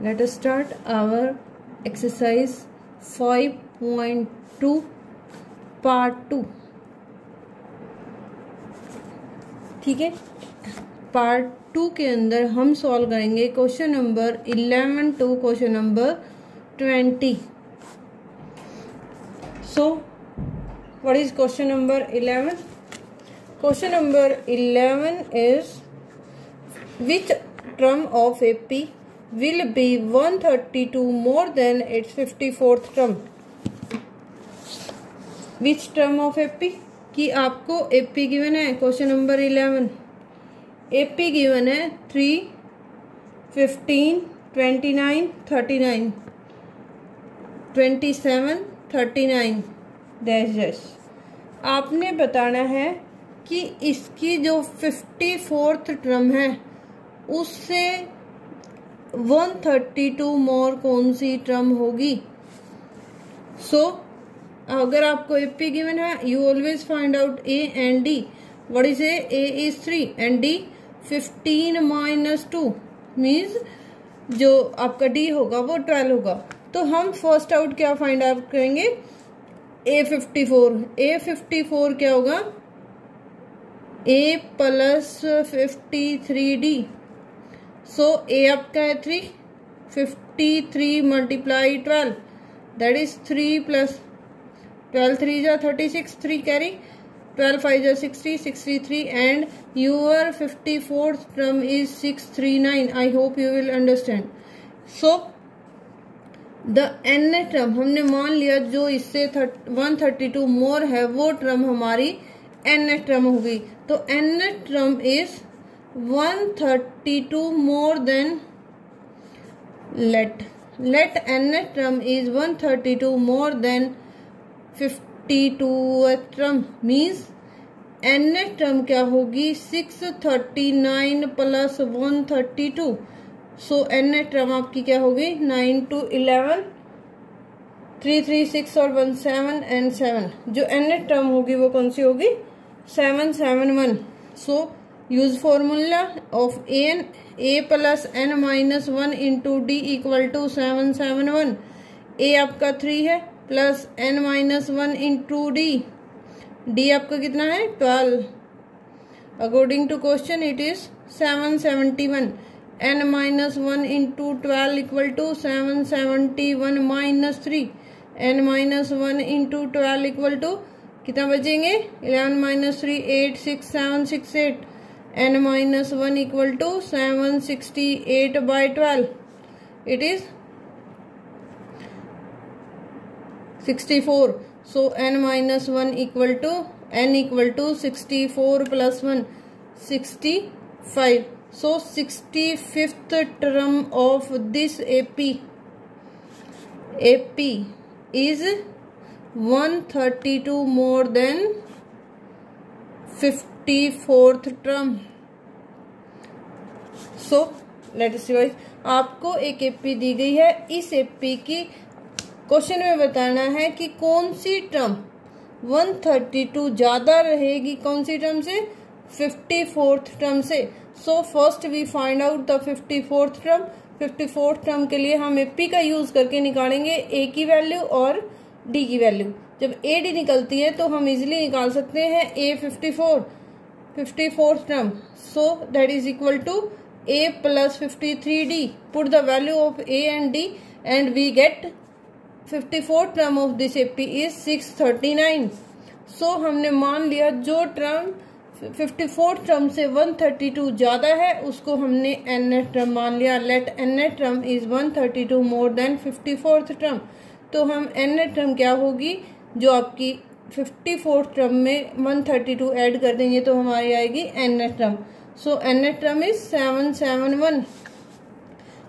Let us start our exercise 5.2 part 2. ठीक है, part 2 के अंदर हम सॉल्व करेंगे question number 11 to question number 20. So what is question number 11? Question number 11 is which term of AP will be 132 more than its 54th term? Which term of AP? कि आपको AP given है question number 11. AP given है 3, 15, 29, 39, 27, 39 dash. आपने बताना है कि इसकी जो 54th टर्म है उससे 132 मोर कौन सी टर्म होगी. सो अगर आपको AP गिवन है, you always find out A and D. What is A is 3 and D 15 - 2 means जो आपका D होगा वो 12 होगा. तो हम फर्स्ट आउट क्या फाइंड आउट करेंगे? A54 क्या होगा? A + 53D. सो A आपका है 3, 53 × 12 दैट इज 3 + 12 3 जा 36, 3 कैरी, 12 5 जा 60, 63 and your 54th term is 639. I hope you will understand. So the n term हमने मान लिया जो इससे 132 मोर है वो टर्म हमारी n टर्म होगी. तो n term is 132 more than let n term is 132 more than 52th term means n term क्या होगी? 639 + 132. सो n term आपकी क्या होगी? 9 to 11, 3 3 6 और 1 7 and 7. जो n term होगी वो कौन सी होगी? 771. So use formula of A + n - 1 × D = 771. A आपका 3 है प्लस n - 1 × D. D आपका कितना है? 12. According to question it is 771. n - 1 × 12 = 771 - 3. n - 1 × 12 कितना बचेंगे? 11 - 3 8 6 7 6 8. n - 1 = 768/12. It is 64. So n - 1 = n = 64 + 1 65. So 65th term of this AP is 132 more than 54th term. So let us revise. आपको एक AP दी गई है. इस AP की क्वेश्चन में बताना है कि कौन सी टर्म 132 ज्यादा रहेगी कौन सी टर्म से? 54th टर्म से. So first we find out the 54th term. 54th term के लिए हम AP का यूज करके निकालेंगे A की वैल्यू और D की वैल्यू. जब AD निकलती है तो हम इजिली निकाल सकते हैं A54 54th term. So that is equal to A + 53D. Put the value of A and D and we get 54th term of this AP is 639. सो हमने मान लिया जो टर्म 54th term से 132 ज्यादा है उसको हमने n टर्म मान लिया. Let n term is 132 more than 54th term. तो हम n टर्म क्या होगी? जो आपकी 54th टर्म में 132 ऐड कर देंगे तो हमारी आएगी n term. So n term is 771.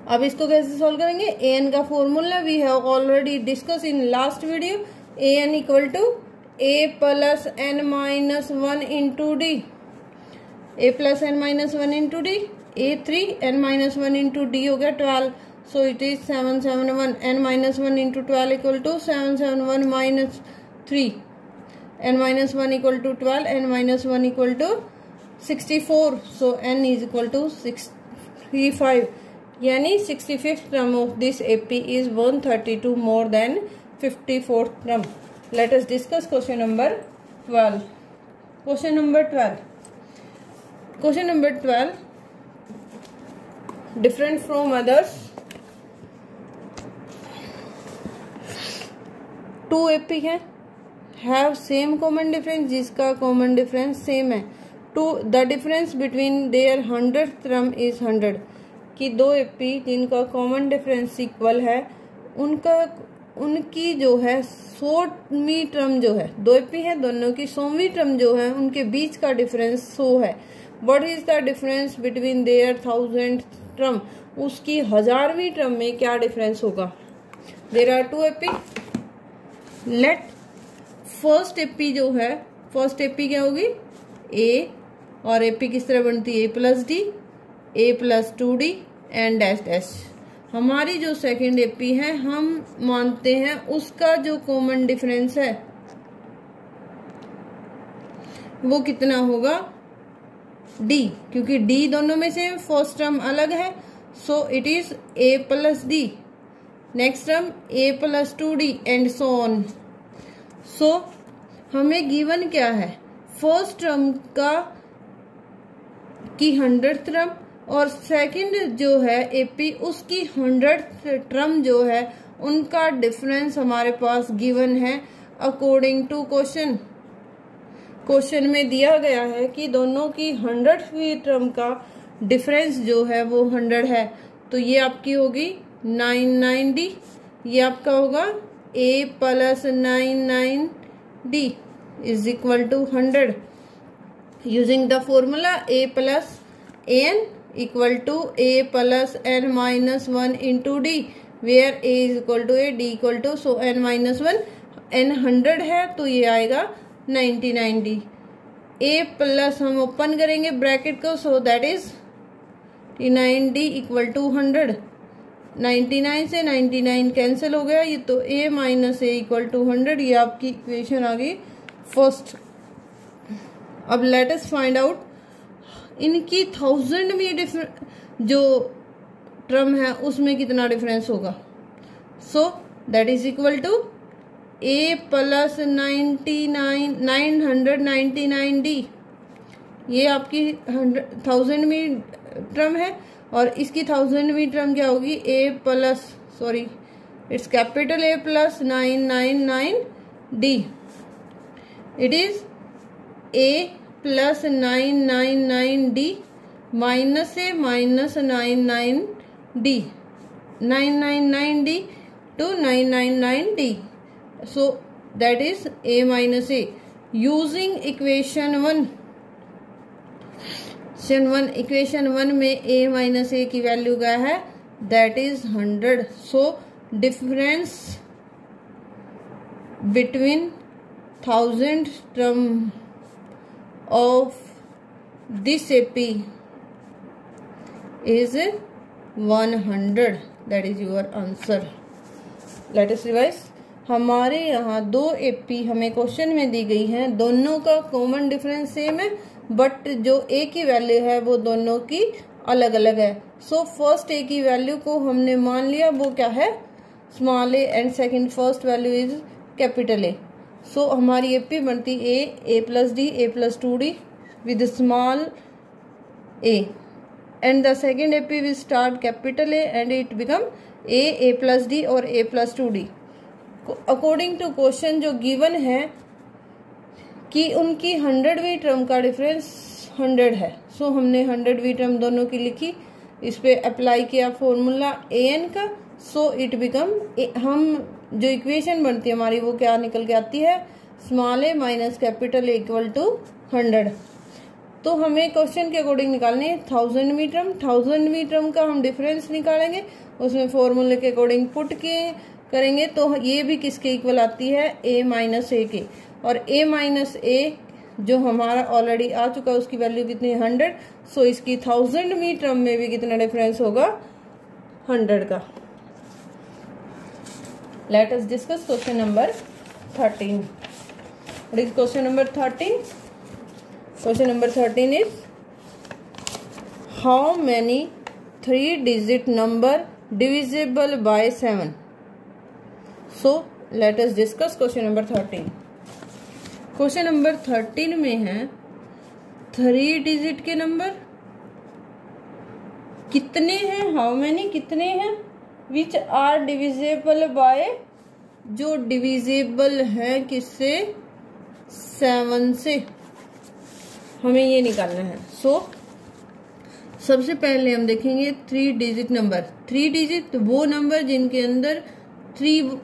अब इसको कैसे सॉल्व करेंगे? an का formula we have already discuss in last video. an = A + n - 1 × D. A + n - 1 × D. A3 n - 1 × D हो गया 12. सो it is 771. n - 1 × 12 = 771 - 3. n - 1 = 12. n - 1 = 64. So n is equal to 65. यानी 65th term of this AP is 132 more than 54th term. Let us discuss question number 12. Question number 12 different from others. 2 AP है, have same common difference, जिसका common difference same है. The difference between their 100th term is 100. कि 2 AP जिनका common difference equal है, उनकी जो है 100वीं term जो है, 2 AP है दोनों की 100वीं टर्म जो है उनके बीच का डिफरेंस 100 है. What is the difference between there 1000th term, उसकी 1000वीं टर्म में क्या डिफरेंस होगा. There are 2 AP. Let first AP जो है, फर्स्ट AP क्या होगी A, और AP किस तरह बनती है A+D, A+2D and dash dash. हमारी जो सेकेंड AP है हम मानते हैं उसका जो कॉमन डिफरेंस है वो कितना होगा D, क्योंकि D दोनों में से फर्स्ट टर्म अलग है, so it is A+D, next term A+2D and so on. So हमें गिवन क्या है, फर्स्ट टर्म की 100th टर्म और सेकंड जो है AP उसकी 100th टर्म जो है उनका डिफरेंस हमारे पास गिवन है अकॉर्डिंग टू क्वेश्चन. क्वेश्चन में दिया गया है कि दोनों की 100वीं टर्म का डिफरेंस जो है वो 100 है. तो ये आपकी होगी 99D, ये आपका होगा A+99D is equal to 100. Using the formula A+AN equal to A+n-1 into D, where A is equal to A, D equal to, so n-1, n 100 है तो ये आएगा 99D. A प्लस हम ओपन करेंगे ब्रैकेट को, so that is 99D equal to 100. 99 से 99 cancel हो गया, ये तो A minus A equal to 100. ये आपकी इक्वेशन आ गई फर्स्ट. अब लेट अस फाइंड आउट इनकी 1000 में जो टर्म है उसमें कितना डिफरेंस होगा. So that is equal to A+999D, ये आपकी 1000वीं टर्म है और इसकी 1000वीं टर्म क्या होगी it's capital A+999D. It is A+999D minus A minus 99D, 999D to 999D. So that is A minus A. Using equation 1, equation 1 में A minus A की value क्या है, that is 100. So difference between 1000 term of this AP is 100. That is your answer. Let us revise. हमारे यहाँ 2 AP हमें question में दी गई हैं, दोनों का कॉमन डिफरेंस सेम है बट जो A की वैल्यू है वो दोनों की अलग अलग है. सो फर्स्ट A की वैल्यू को हमने मान लिया वो क्या है small a and second first value is capital A. सो हमारी AP बनती A+D, A+2D with small a, and the second AP will start capital A and it become A+D और A+2D. अकॉर्डिंग टू क्वेश्चन जो given है कि उनकी 100वीं term का difference 100 है. सो हमने 100वीं टर्म दोनों की लिखी, इस पे अप्लाई किया फॉर्मूला AN का. सो इट बिकम, हम जो इक्वेशन बनती है हमारी वो क्या निकल के आती है small a minus capital A equal to 100. तो हमें क्वेश्चन के अकॉर्डिंग निकालनी है 1000वीं टर्म. 1000वीं टर्म का हम डिफरेंस निकालेंगे, उसमें फॉर्मूले के अकॉर्डिंग पुट किए करेंगे तो ये भी किसके इक्वल आती है A माइनस A के. और A माइनस A जो हमारा ऑलरेडी आ चुका है उसकी वैल्यू कितनी 100. सो इसकी 1000वीं टर्म में भी कितना डिफरेंस होगा 100 का. Late us discuss question number 13. What is question number 13? Question number 13 is how many 3 digit number divisible by 7. So let us discuss question number 13. Question number 13 में है 3 डिजिट के नंबर कितने हैं, हाउ मैनी कितने हैं, which are divisible by, जो divisible है किससे, 7 से, हमें ये निकालना है। सो सबसे पहले हम देखेंगे 3 डिजिट नंबर। 3 डिजिट वो नंबर जिनके अंदर 3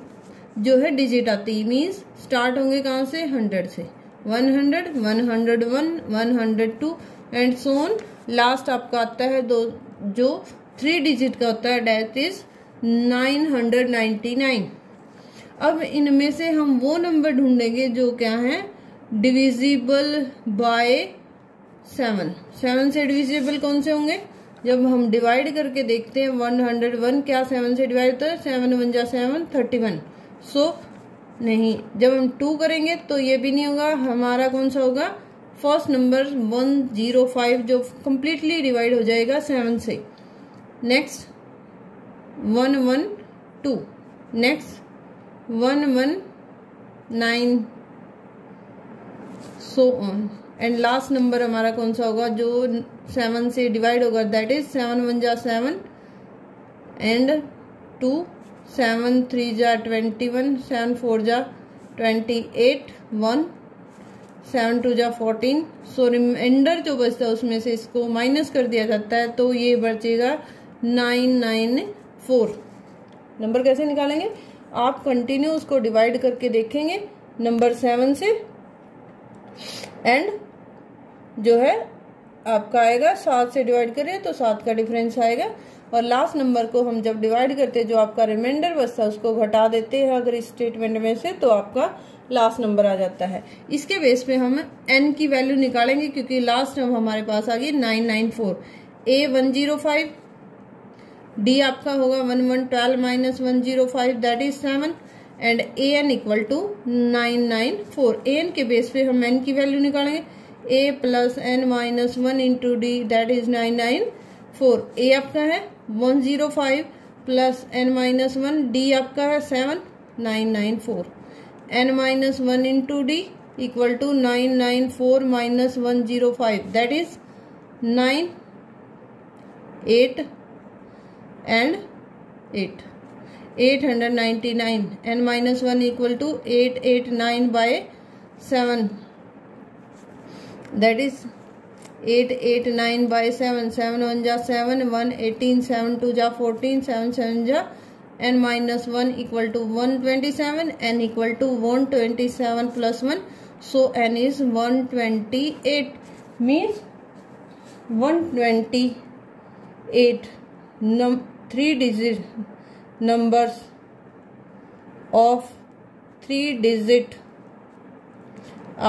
जो है डिजिट आती है, मीन्स स्टार्ट होंगे कहाँ से, 100 से, 100, 101, 102 एंड सो ऑन। लास्ट आपका आता है जो 3 डिजिट का होता है, डेट इज 999। अब इनमें से हम वो नंबर ढूंढेंगे जो क्या है, डिविजिबल बाय 7। 7 से डिविजिबल कौन से होंगे, जब हम डिवाइड करके देखते हैं 101 क्या 7 से डिवाइड होता है, 7 1 जा 7, 31। सो नहीं, जब हम 2 करेंगे तो ये भी नहीं होगा, हमारा कौन सा होगा, फर्स्ट नंबर 105 जो कंप्लीटली डिवाइड हो जाएगा 7 से। Next 112, next 119, so on. And last number हमारा कौन सा होगा जो 7 से डिवाइड होगा, दैट इज 7 1 जा 7 एंड 2, 7 3 जा 21, 7 4 जा 28, 1, 7 2 जा 14। सो रिमाइंडर जो बचता है उसमें से इसको माइनस कर दिया जाता है, तो ये बचेगा 994। नंबर कैसे निकालेंगे, आप कंटिन्यू उसको डिवाइड करके देखेंगे नंबर 7 से, एंड जो है आपका आएगा 7 से डिवाइड करें तो 7 का डिफरेंस आएगा, और लास्ट नंबर को हम जब डिवाइड करते हैं जो आपका रिमाइंडर बचता है उसको घटा देते हैं अगर इस स्टेटमेंट में से, तो आपका लास्ट नंबर आ जाता है। इसके बेस पे हम n की वैल्यू निकालेंगे क्योंकि लास्ट टर्म हमारे पास आ गई 994। a 105, d आपका होगा 1112 minus 105 that is 7 and an equal to 994। an के बेस पे हम n की वैल्यू निकालेंगे, a plus n minus 1 into D that is 994। a आपका है 105 प्लस n माइनस 1, d आपका है 7, 994। n minus 1 into D equal to 994 minus 105 that is 9, 8 and 8, 899। n minus 1 equal to 889 by 7 that is 889 by 7, 7 1 जा 7, 1 18, 7 2 जा 14, 7 7 जा n minus 1 equal to 127, n equal to 127 plus 1, so n is 128 means 128 3 digit numbers of 3 digit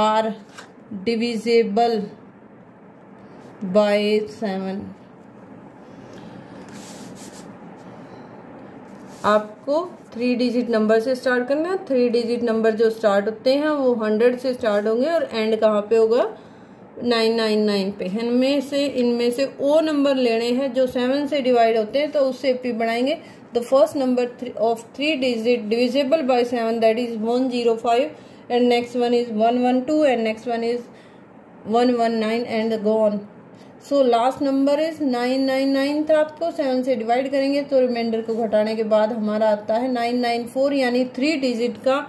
are divisible by 7। आपको 3 digit number से start करना है। 3 digit number जो start होते हैं वो 100 से स्टार्ट होंगे और एंड कहाँ पे होगा, 999 पे। इनमें से वो नंबर लेने हैं जो 7 से डिवाइड होते हैं, तो उससे एपी बनाएंगे। The first number of 3 digit divisible by 7 that is 105 and next one is 112 and next one is 119 and go on. So last number is 999 था, आपको 7 से डिवाइड करेंगे तो रिमाइंडर को घटाने के बाद हमारा आता है 994, यानी 3 डिजिट का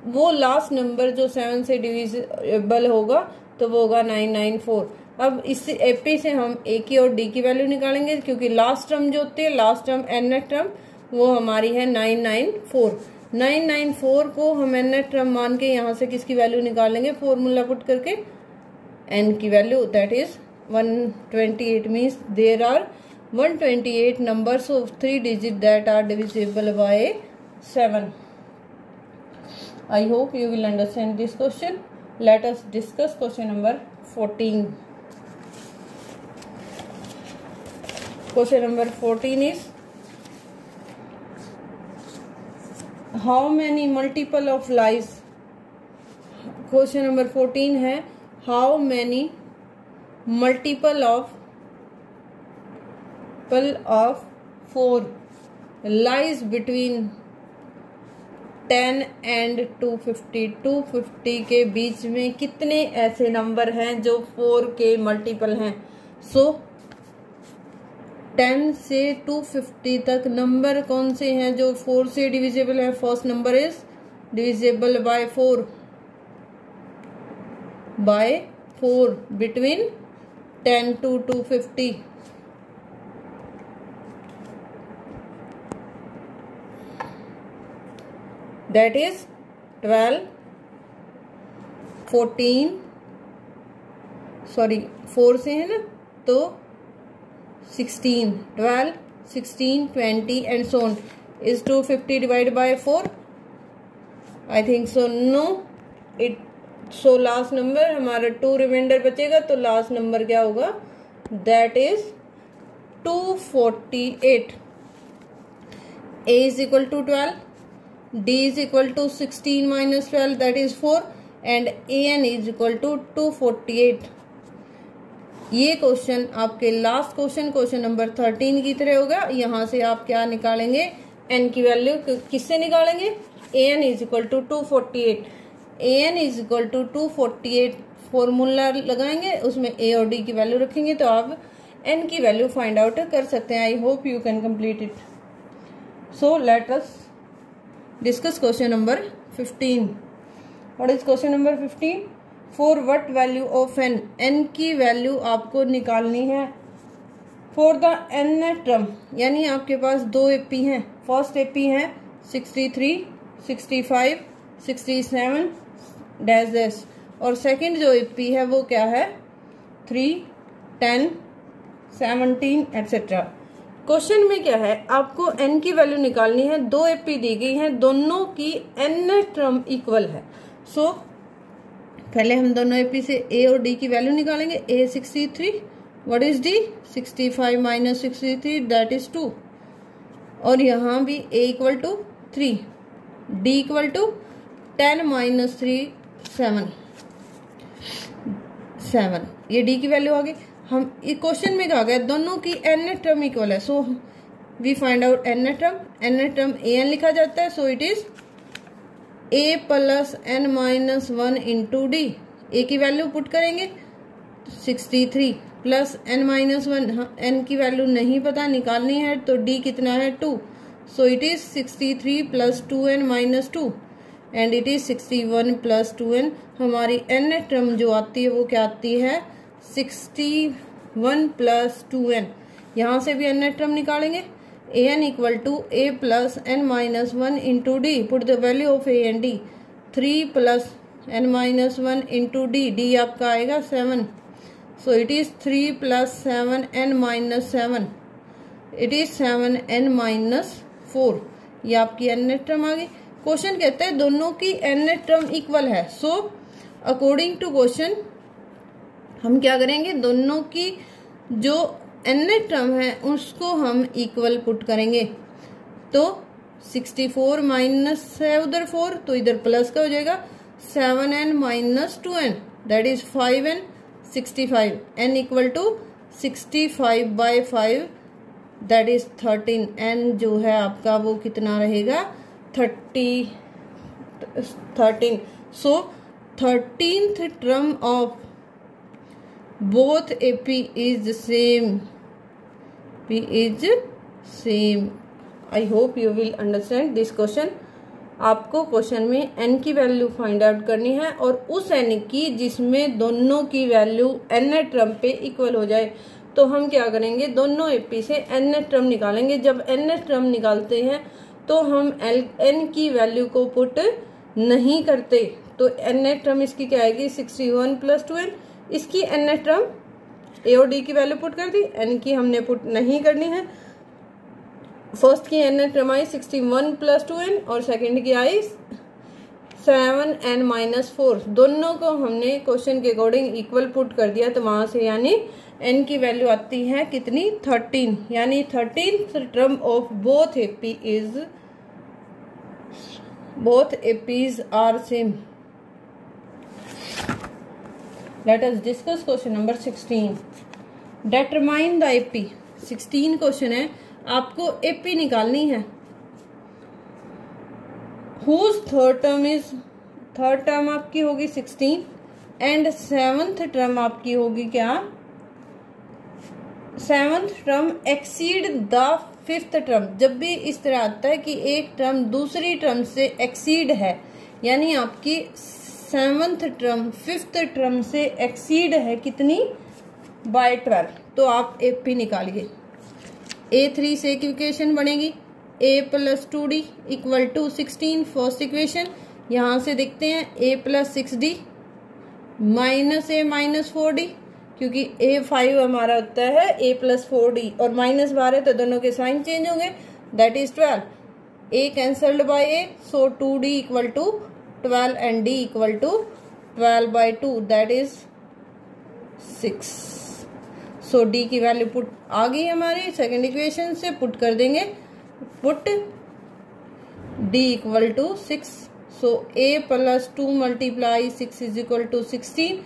वो लास्ट नंबर जो 7 से डिविजिबल होगा तो वो होगा 994। अब इस एपी से हम ए की और डी की वैल्यू निकालेंगे क्योंकि लास्ट टर्म जो होती है, लास्ट टर्म एन टर्म, वो हमारी है 994। 994 को हम एन टर्म मान के यहाँ से किसकी वैल्यू निकालेंगे, फॉर्मूला पुट करके एन की value that is 128 means there are 128 numbers of 3 digit that are divisible by 7. I hope you will understand this question. Let us discuss question number 14. Question number 14 is how many multiple of lies. Question number 14 है how many multiple of multiple of 4 lies between 10 and 250. 250 के बीच में कितने ऐसे number हैं जो 4 के multiple हैं? सो 10 से 250 तक नंबर कौन से हैं जो 4 से डिविजिबल है? First number is divisible by 4 between 10 to 250. That is 12, 14, sorry 4 से है ना, तो 16, 12, 16, 20 and so on. Is 250 divided by 4? I think so. No. So last number हमारा 2 रिमाइंडर बचेगा, तो लास्ट नंबर क्या होगा? That is 248. A is equal to 12, D is equal to 16 minus 12, that is 4, and AN is equal to 248. ये question आपके last question number 13 की तरह होगा. यहाँ से आप क्या निकालेंगे? n की वैल्यू किससे निकालेंगे? AN is equal to 248. AN is equal to 248 formula लगाएंगे, उसमें A और D की वैल्यू रखेंगे, तो आप N की वैल्यू फाइंड आउट कर सकते हैं. I hope you can complete it. So let us discuss question number 15. What is question number 15? For what value of n? n की वैल्यू आपको निकालनी है फॉर द n टर्म, यानी आपके पास 2 AP हैं. फर्स्ट AP है 63, 65, 67 डैश डैश, और second जो AP है वो क्या है? 3, 10, 17 एटसेट्रा. क्वेश्चन में क्या है? आपको n की वैल्यू निकालनी है. 2 AP दी गई हैं, दोनों की n टर्म इक्वल है. सो पहले हम दोनों AP से A और D की वैल्यू निकालेंगे. A 63, what is D? 65 minus 63, that is 2. और यहाँ भी A equal to 3, D equal to 10 minus 3, 7. ये D की वैल्यू आ गई. हम क्वेश्चन में कहा गया दोनों की n टर्म इक्वल है. So we find out n term an लिखा जाता है. So it is a plus n minus 1 into d. A की वैल्यू पुट करेंगे 63 प्लस n माइनस 1. n की वैल्यू नहीं पता, निकालनी है, तो d कितना है? 2. So it is 63 plus 2n minus 2 and it is 61 plus 2n. हमारी n टर्म जो आती है वो क्या आती है? 61 प्लस 2n. यहाँ से भी n टर्म निकालेंगे. an equal to a plus n minus 1 into D. Put the value of a and d. 3 plus n minus 1 into D. D आपका आएगा 7. So it is 3 plus 7n minus 7. It is 7n minus 4. ये आपकी n term आ गई. Question कहता है दोनों की n term equal है. सो अकॉर्डिंग टू क्वेश्चन हम क्या करेंगे? दोनों की जो n टर्म है उसको हम इक्वल पुट करेंगे. तो 64 माइनस है उधर 4, तो इधर प्लस का हो जाएगा. 7n minus 2n, that is 5n. 65 n equal to 65 by 5, that is 13. n जो है आपका वो कितना रहेगा? 13. So 13th term of both AP is same. P is same. I hope you will understand this question. आपको question में n की value find out करनी है और उस n की जिसमें दोनों की वैल्यू n टर्म पे इक्वल हो जाए. तो हम क्या करेंगे? दोनों AP से n टर्म निकालेंगे. जब n टर्म निकालते हैं तो हम n की वैल्यू को पुट नहीं करते. तो n टर्म इसकी क्या आएगी? 61 प्लस 2n. इसकी n टर्म a और d की वैल्यू पुट कर दी. n की हमने पुट नहीं करनी है. फर्स्ट की n टर्म आई 61 प्लस 2n और सेकंड की आई 7n माइनस 4. दोनों को हमने क्वेश्चन के अकॉर्डिंग इक्वल पुट कर दिया. तो वहां से यानी n की वैल्यू आती है कितनी? 13. यानी 13th term of both APs are same. Let us discuss question number 16. Determine the AP. 16 question है, आपको एपी निकालनी है। हुज थर्ड टर्म आपकी होगी 16 एंड सेवंथ टर्म आपकी होगी क्या, seventh term exceed the fifth term. जब भी इस तरह आता है कि एक टर्म दूसरी टर्म से एक्सीड है, यानी आपकी सेवंथ टर्म फिफ्थ टर्म से एक्सीड है कितनी, बाय 12, तो आप एपी निकालिए। A3 से इक्वेशन बनेगी a plus 2d equal to 16, first equation. यहां से देखते हैं a plus 6d minus a minus 4d, क्योंकि A5 हमारा होता है a प्लस 4d और माइनस बार है तो दोनों के साइन चेंज होंगे, that is 12। a cancelled by a, so 2d equal to 12 and d equal to 12 by 2, that is 6। So d की वैल्यू पुट आ गई हमारी सेकेंड इक्वेशन से, पुट कर देंगे, put d equal to 6। So a plus 2 multiply 6 is equal to 16,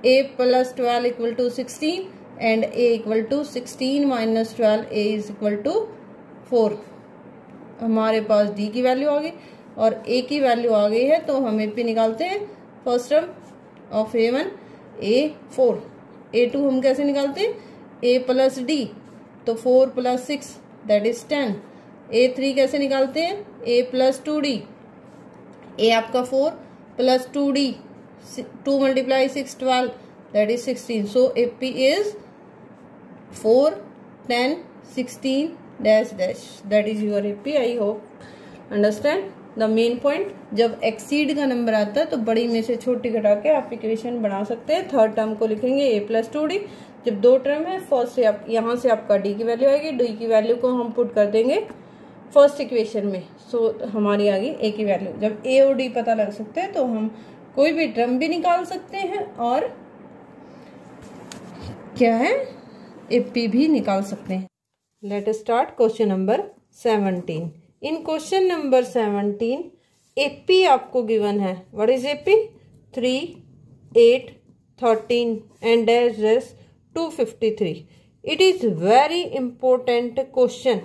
a plus 12 equal to 16 and a equal to 16 minus 12, a is equal to 4। हमारे पास d की value आ गई और a की वैल्यू आ गई है, तो हम AP निकालते हैं। First term of A1 A4, A2 हम कैसे निकालते हैं, a प्लस d, तो 4 प्लस 6 दैट इज 10। A3 कैसे निकालते हैं, a प्लस 2d, a आपका 4 plus 2d, 2 multiply 6 12 that is 16। So AP is 4 10 16 dash dash, that is your AP। I hope understand the main point. जब exceed का number आता है तो बड़ी में से छोटी घटा के आप इक्वेशन बना सकते हैं। थर्ड टर्म को लिखेंगे a प्लस 2d। जब दो टर्म है, फर्स्ट से आप यहाँ से आपका d की वैल्यू आएगी, d की वैल्यू को हम पुट कर देंगे फर्स्ट इक्वेशन में, सो हमारी आ गई a की वैल्यू। जब a और d पता लग सकते हैं तो हम कोई भी टर्म भी निकाल सकते हैं और क्या है, AP भी निकाल सकते हैं। Late us start question number 17। इन क्वेश्चन नंबर 17 AP आपको गिवन है। What is AP, 3 8 13 and dash dash 253। It is very important question.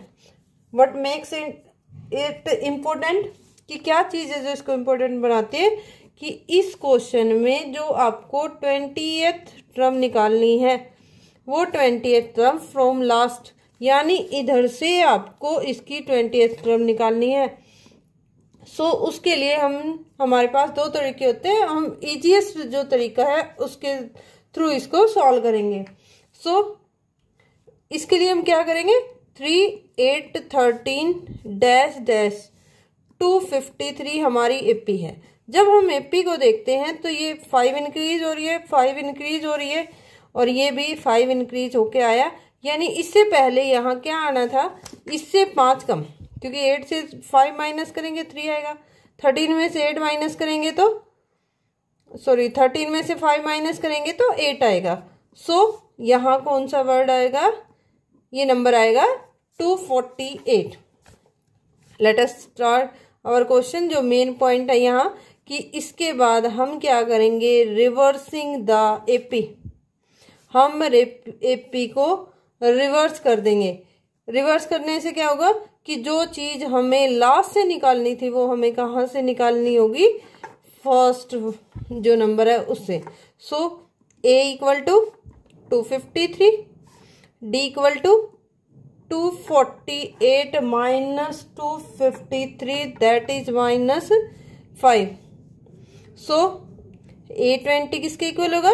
What makes it important, कि क्या चीज है जो इसको इम्पोर्टेंट बनाती है, कि इस क्वेश्चन में जो आपको 20th टर्म निकालनी है वो 20th टर्म फ्रॉम लास्ट, यानी इधर से आपको इसकी 20th टर्म निकालनी है। सो उसके लिए हमारे पास दो तरीके होते हैं, हम इजीएस्ट जो तरीका है उसके थ्रू इसको सॉल्व करेंगे। सो इसके लिए हम क्या करेंगे, 3 8 13 डैश डैश 253 हमारी AP है। जब हम AP को देखते हैं तो ये 5 इंक्रीज हो रही है, 5 इंक्रीज हो रही है और ये भी 5 इंक्रीज होके आया, यानी इससे पहले यहाँ क्या आना था, इससे 5 कम, क्योंकि 8 से 5 माइनस करेंगे 3 आएगा, 13 में से 8 माइनस करेंगे तो 13 में से 5 माइनस करेंगे तो 8 आएगा। सो यहाँ कौन सा वर्ड आएगा, ये नंबर आएगा 248। Let us start our question. जो मेन पॉइंट है यहाँ कि इसके बाद हम क्या करेंगे, रिवर्सिंग द AP, हम AP को रिवर्स कर देंगे। रिवर्स करने से क्या होगा कि जो चीज हमें लास्ट से निकालनी थी वो हमें कहाँ से निकालनी होगी, फर्स्ट जो नंबर है उससे। So A equal to 253, D equal to 248 minus 253 that is minus 5। So A20 किसके इक्वल होगा,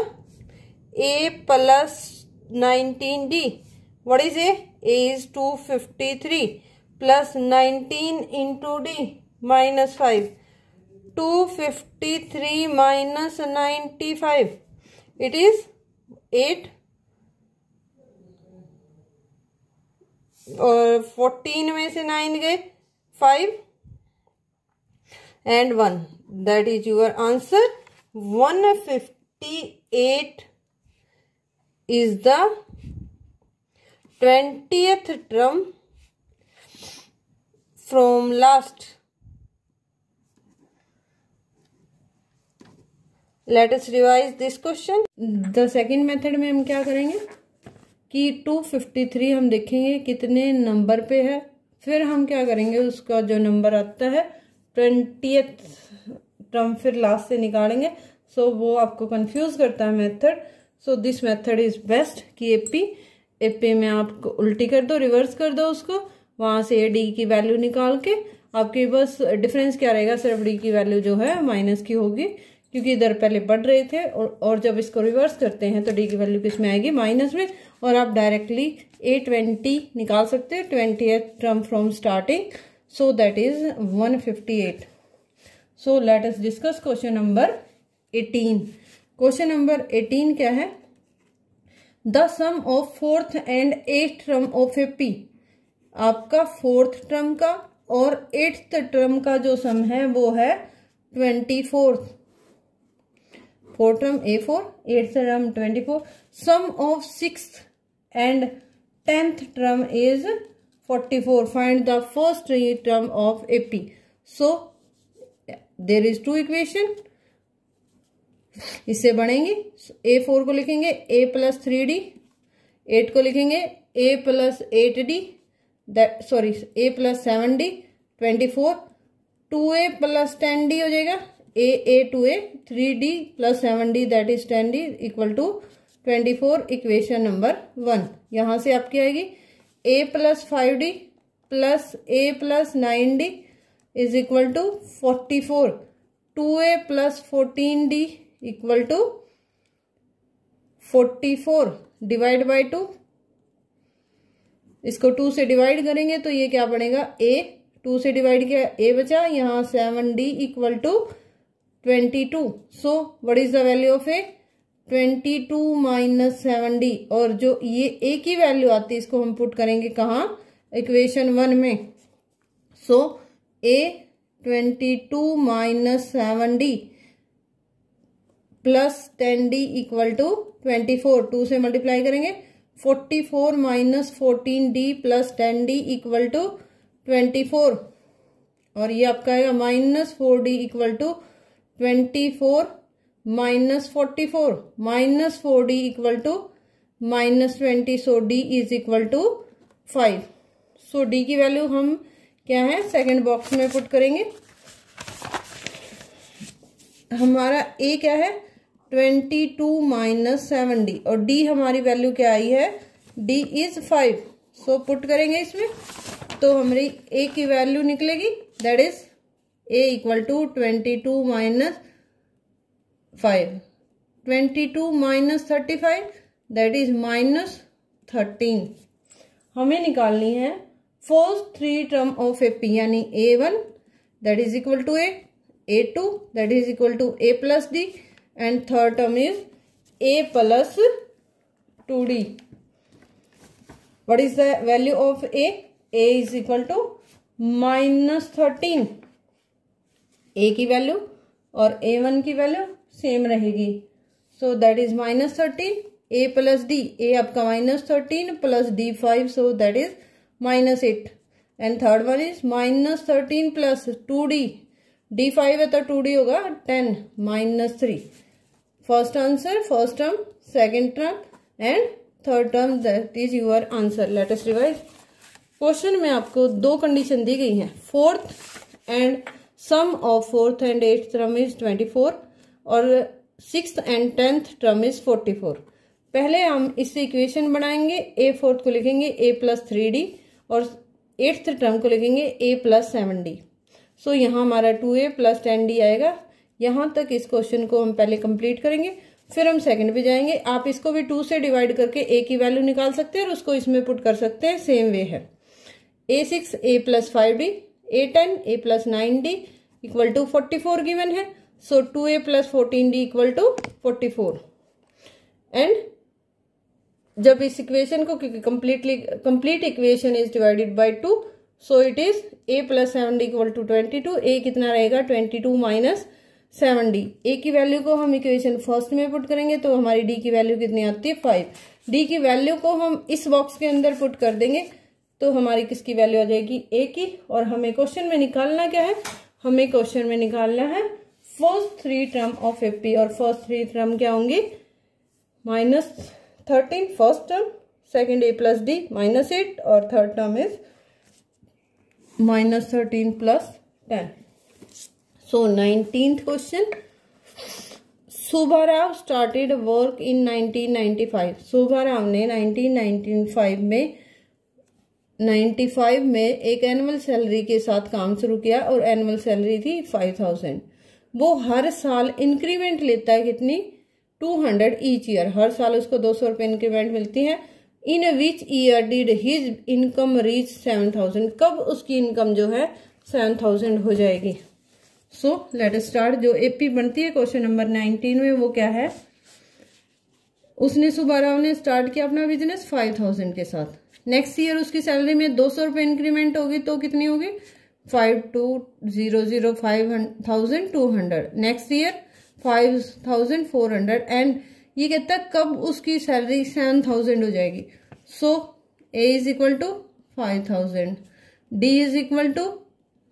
A plus 19D। What is A is 253 plus 19 into D minus 5, 253 minus 95 it is 8 और 14 में से 9 गए 5 and 1, that is your answer। 158 is the 20th term from last। Let us revise this question। The second method में हम क्या करेंगे, कि 253 हम देखेंगे कितने नंबर पे है, फिर हम क्या करेंगे उसका जो नंबर आता है 20th टर्म फिर लास्ट से निकालेंगे। सो वो आपको कंफ्यूज करता है method. So this method is best कि एपी में आप उल्टी कर दो, रिवर्स कर दो उसको, वहां से डी की वैल्यू निकाल के आपके बस डिफरेंस क्या रहेगा, सिर्फ डी की वैल्यू जो है माइनस की होगी, क्योंकि इधर पहले बढ़ रहे थे और जब इसको रिवर्स करते हैं तो डी की वैल्यू किस में आएगी, माइनस में। और आप डायरेक्टली A20 निकाल सकते हैं 20th term from starting, so that is 158। So let us discuss question number 18। Question number 18 क्या है, the sum of 4th and 8th term of A P. आपका 4th टर्म का और 8th टर्म का जो सम है वो है 24। 4th term A4, 8th term 24। Sum of 6th and 10th term is 44. Find the first term of AP. So there is two equation, इससे बनेंगे। A4 को लिखेंगे A plus 3D, 8 को लिखेंगे A plus 8D, A plus 7D, 24, 2A plus 10D हो जाएगा, A 2A, 3D plus 7D that is 10D equal to 24। Equation number 1 यहां से आपकी आएगी A plus 5D plus A plus 9D is equal to 44। 2A plus 14D equal to 44 divide by 2। इसको 2 से divide करेंगे तो ये क्या बनेगा, A 2 से डिवाइड किया A बचा, यहाँ 7D equal to 22। So what is the value of A, 22 minus 7D। और जो ये A की वैल्यू आती है इसको हम पुट करेंगे कहाँ, इक्वेशन 1 में। So A 22 minus 7D plus 10D equal to 24। 2 से मल्टीप्लाई करेंगे, 44 minus 14D plus 10D equal to 24। और ये आपका आएगा minus 4D equal to 24 minus 44, minus 4D equal to minus 20। So D is equal to 5। So D की value हम क्या है सेकंड बॉक्स में पुट करेंगे। हमारा A क्या है 22 माइनस 7D और D हमारी वैल्यू क्या आई है, D इज 5। सो पुट करेंगे इसमें तो हमारी A की वैल्यू निकलेगी, that is A equal to 22 minus 5, 22 minus 35 that is minus 13। हमें निकालनी है फर्स्ट 3 टर्म ऑफ AP, यानी A1 that is equal to A, A2 that is equal to A plus D and third term is A plus 2D। What is the value of A, A is equal to minus 13। A की value और A1 की value same रहेगी, so that is minus 13। A plus D, A आपका minus 13 plus D 5, so that is minus 8 and third one is minus 13 plus 2D, D 5 है तो 2D होगा 10 minus 3। First answer, first term, second term and third term, that is your answer. Let us revise. Question में आपको दो condition दी गई हैं, 4th and sum of 4th and 8th term is 24 और 6th and 10th term is 44। पहले हम इससे इक्वेशन बनाएंगे, A 4th को लिखेंगे A प्लस 3D और 8th टर्म को लिखेंगे A प्लस 7D। सो यहाँ हमारा 2A प्लस 10D आएगा। यहाँ तक इस क्वेश्चन को हम पहले कंप्लीट करेंगे, फिर हम सेकंड पे जाएंगे। आप इसको भी 2 से डिवाइड करके A की वैल्यू निकाल सकते हैं और उसको इसमें पुट कर सकते हैं, सेम वे है। A6 A plus 5D, A10 A plus 9D equal to 44 given है, सो 2A plus 14D equal to 44। And जब इस इक्वेशन को, क्योंकि complete equation is divided by 2, so it is A plus 7D equal to 22। A कितना रहेगा 22 minus 7D। A की value को हम इक्वेशन फर्स्ट में पुट करेंगे तो हमारी D की वैल्यू कितनी आती है 5। D की वैल्यू को हम इस बॉक्स के अंदर पुट कर देंगे तो हमारी किसकी वैल्यू आ जाएगी, A की। और हमें क्वेश्चन में निकालना क्या है, हमें क्वेश्चन में निकालना है फर्स्ट 3 टर्म ऑफ AP और फर्स्ट 3 टर्म क्या होंगी, minus 13 first term, second a plus d minus 8 और third term is minus 13 plus 10. So 19th question. Subbarao started work in 1995. Subbarao ने 1995 में एक एनुअल सैलरी के साथ काम शुरू किया और एनुअल सैलरी थी 5000. वो हर साल इंक्रीमेंट लेता है कितनी? 200 ईच ईयर. हर साल उसको 200 रुपये इंक्रीमेंट मिलती है. In which year did his income reach 7000. कब उसकी इनकम जो है 7000 हो जाएगी? So let us start. जो एपी बनती है क्वेश्चन नंबर 19 में वो क्या है? उसने सुब्बाराव ने स्टार्ट किया अपना बिजनेस 5000 के साथ. नेक्स्ट ईयर उसकी सैलरी में 200 रुपये इंक्रीमेंट होगी तो कितनी होगी? 5200 नेक्स्ट ईयर 5400 एंड ये कहता है कब उसकी सैलरी 7000 हो जाएगी. So a is equal to 5000, d is equal to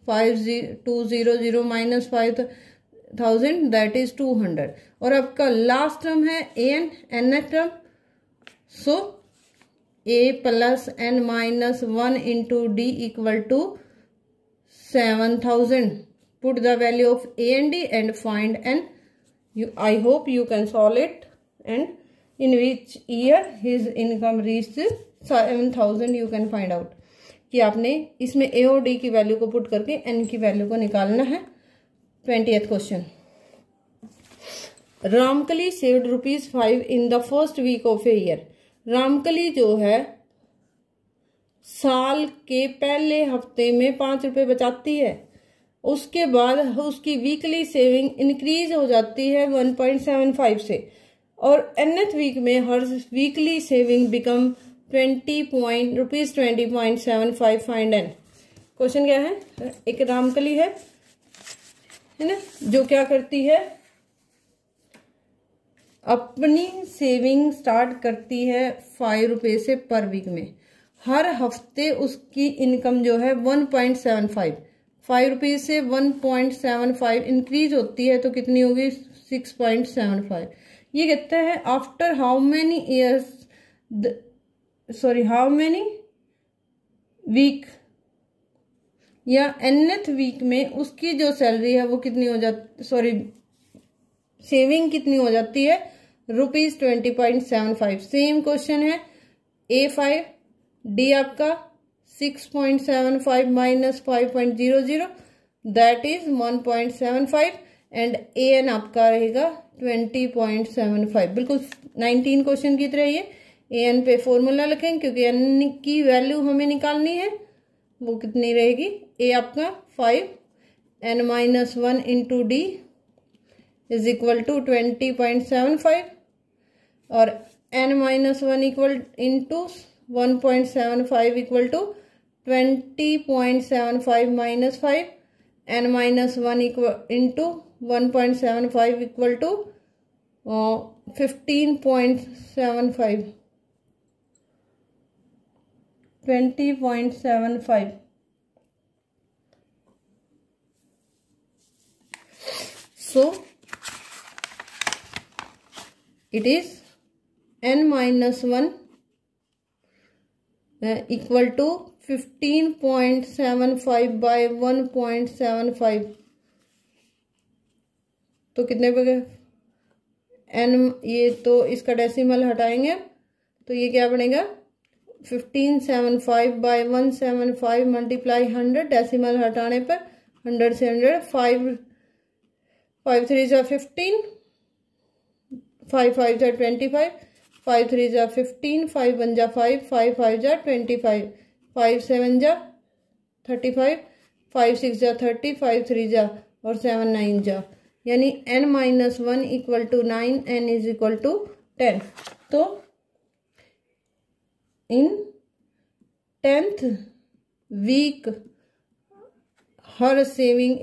5200 minus 5000 that is 200 और आपका लास्ट टर्म है a n term. So a plus n minus 1 into D equal to 7000. Put the value of A and D and find N. I hope you can solve it. And in which year his income reached 7000 you can find out. कि आपने इसमें A और D की value को put करके N की value को निकालना है. 20th question. Ramkali saved ₹5 in the first week of a year. Ramkali जो है साल के पहले हफ्ते में 5 रुपए बचाती है. उसके बाद उसकी वीकली सेविंग इंक्रीज हो जाती है 1.75 से और nth वीक में हर weekly saving become ₹20.75. Find n. Question क्या है? एक रामकली है ना, जो क्या करती है? अपनी सेविंग स्टार्ट करती है 5 रुपए से पर वीक में. हर हफ्ते उसकी इनकम जो है 1.75 5 रुपीज से 1.75 इंक्रीज होती है तो कितनी होगी? 6.75. ये कहता है आफ्टर हाउ मेनी वीक या nth वीक में उसकी जो सैलरी है वो कितनी हो जाती, सेविंग कितनी हो जाती है? ₹20.75. सेम क्वेश्चन है. A5 डी आपका 6.75 minus 5.00 that is 1.75 and AN आपका रहेगा 20.75. बिल्कुल 19 क्वेश्चन की तरह ये AN पे फॉर्मूला लिखेंगे क्योंकि N की वैल्यू हमें निकालनी है. वो कितनी रहेगी? A आपका 5 N minus 1 into D is equal to 20.75 और N minus 1 equal into 1.75 equal to 20.75 minus 5 N minus 1 equal into 1.75 equal to 15.75 20.75. So it is N minus 1 equal to 15.75 by 1.75. तो कितने पे गए? N ये तो इसका डेसिमल हटाएंगे तो ये क्या बनेगा? 1575 by 175 मल्टीप्लाई 100. डेसिमल हटाने पर 100 से 100 5 3 जा 15 5 5 जा 25 5 3 जा 15 5 1 जा 5 5 5 जा 25 5 7 जा 35 5 6 जा 30 5 3 जा और 7 9 जा यानी N minus 1 equal to 9 N is equal to 10. तो in 10th week her saving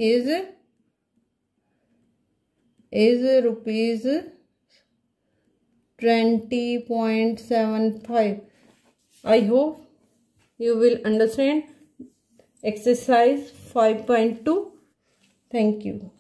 is rupees 20.75. I hope you will understand exercise 5.2. Thank you.